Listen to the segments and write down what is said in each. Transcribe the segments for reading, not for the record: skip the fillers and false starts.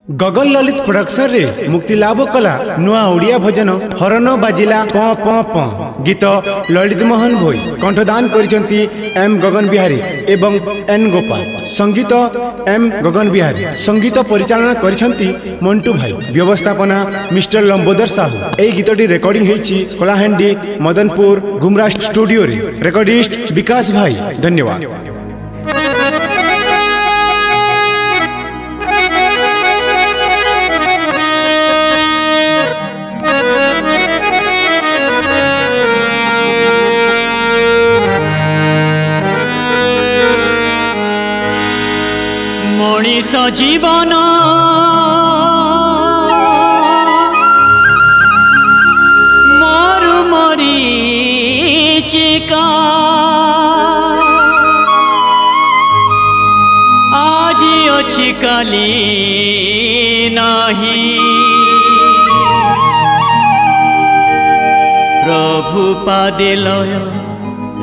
गगन Lalit production रे मुक्ति लाभ कला नुआ ओडिया भजन हरन बाजिला प प प गीत ललित मोहन भोई कंठदान करिसंती एम गगन बिहारी एवं एन गोपाल संगीत एम गगन बिहारी संगीत परिचालन करिसंती मंटू भाई व्यवस्थापना मिस्टर लंबोदर साहू। एई गीतटी रेकॉर्डिंग हेछि कोलाहांडी मदनपुर गुमरा स्टूडियो रे रेकॉर्डिस्ट विकास भाई। धन्यवाद। मनीष जीवन मरु मरीचिका आज अछि काली नहीं प्रभु पादे लय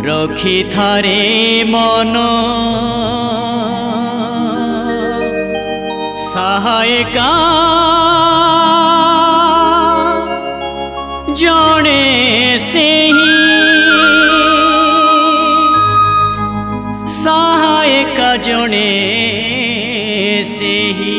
रखी थारे मन सहायका जने से ही सहायका जने से ही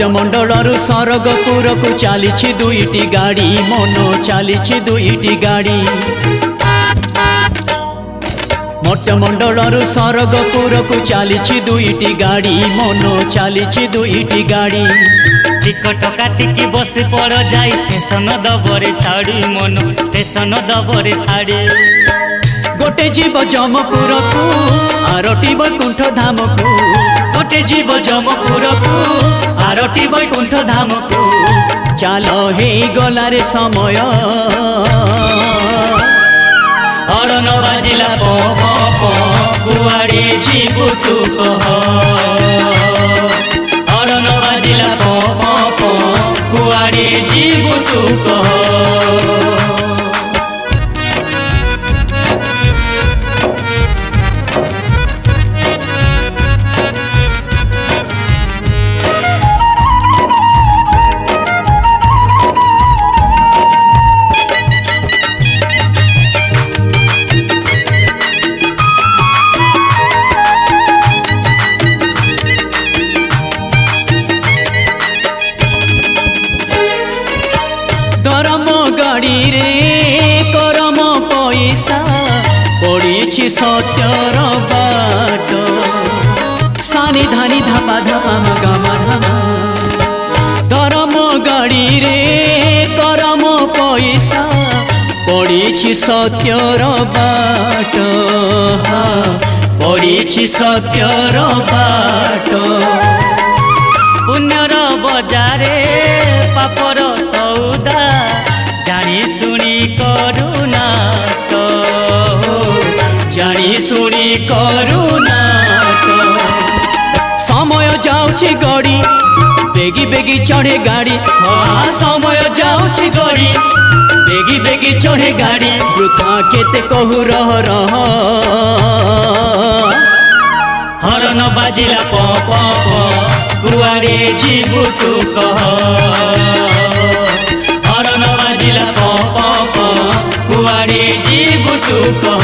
मंडलर सरगपुर को चली दुईटी गाड़ी मन चली दुईटी गाड़ी मट मंडलर सरगपुर को चली दुईटी गाड़ी मन चली दुईटी गाड़ी टिकट काटिकी बस पड़ जाई स्टेशन दबरे छाड़ी मन स्टेशन दबरे छाड़ी गोटे जीव जमपुर को आरटी बैकुंठ धाम को गोटे जीव जमपुर को आरटी बैकुंठ धाम को चाल हे गला रे समय हरण बाजिला प प प कुआड़े जीवु तू कह हरण बाजिला प प प कुआड़े जीवु तू कह। सत्यर बाट सानी धानी धापा धापा मगामा धामा धर्म गाड़ी रे करम पैसा पड़ी सत्यर बाट पड़ी सत्यर बाट पुण्यर बजारे पापर सौदा जानी सुनी करुणा जानी सुनी करुणा समय जाऊँची गड़ी बेगी बेगी चढ़े गाड़ी हाँ समय जाऊँची गड़ी बेगी बेगी चढ़े गाड़ी वृथा केते कहू रह हरन बाजिला प प प कुआड़े जीवु तू कह हरन बाजिला प प प कुआड़े जीवु तू कह।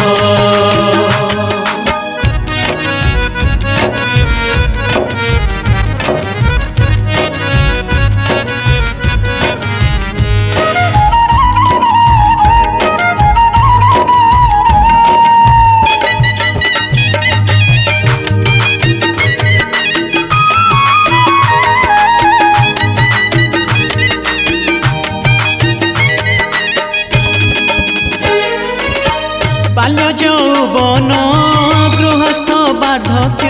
पार्थक्य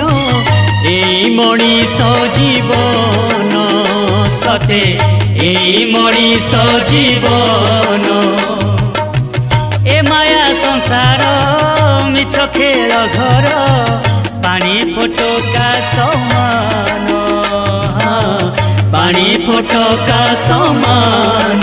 এই মଣିষ জীবন সতে এই মଣିষ জীবন ए माया संसार मिछ खेल घर पानी फोटोका समान पानी फोटका समान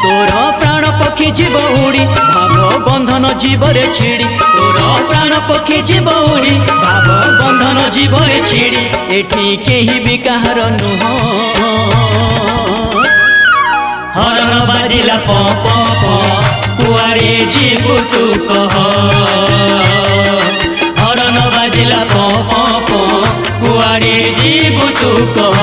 तोर प्राण पक्षी जीव उड़ी भाव बंधन जीवरे छिड़ी तोर प्राण पक्षी जीव उड़ी भाव बंधन जीवरे छिड़ी एठी केही भी काहर नुह हरण बाजिला प प प कुआरे जीव तू कह हरण बाजिला प प प कुआरे जीव तू कह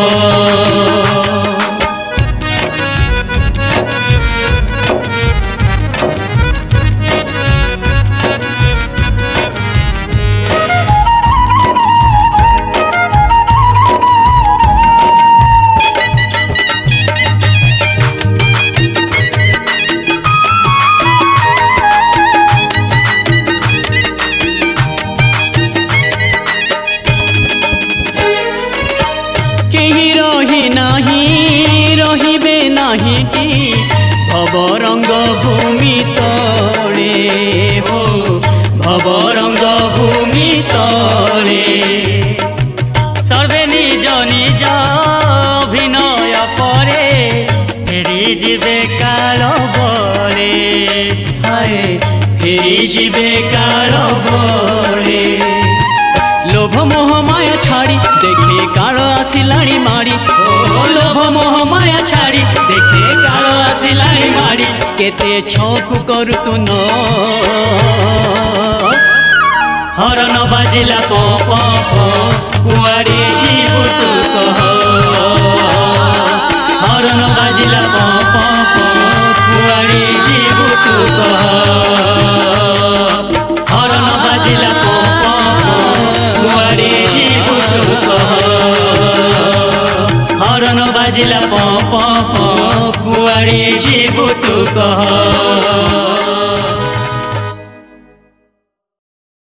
भवरंग भूमि तले हो भवरंग भूमि तले सर्वे निज निज अभिनय परे फेरी जीवे काल बले हाय फेरी जीवे काल बले लोभ मोह माया छाड़ी देखे काल आसिलाणी माड़ी ओ लोभ मोह माया छाड़ी देखे काल आसिलाणी माड़ी केते छकु करू तू न हरण बाजिला प प प कुआरे जीव तू कह हरण बाजिला प प प कुआरे जीव तू कह हरण बाजिला प प प कुआरे जीव तू कह हरण बाजिला प प प कुआरे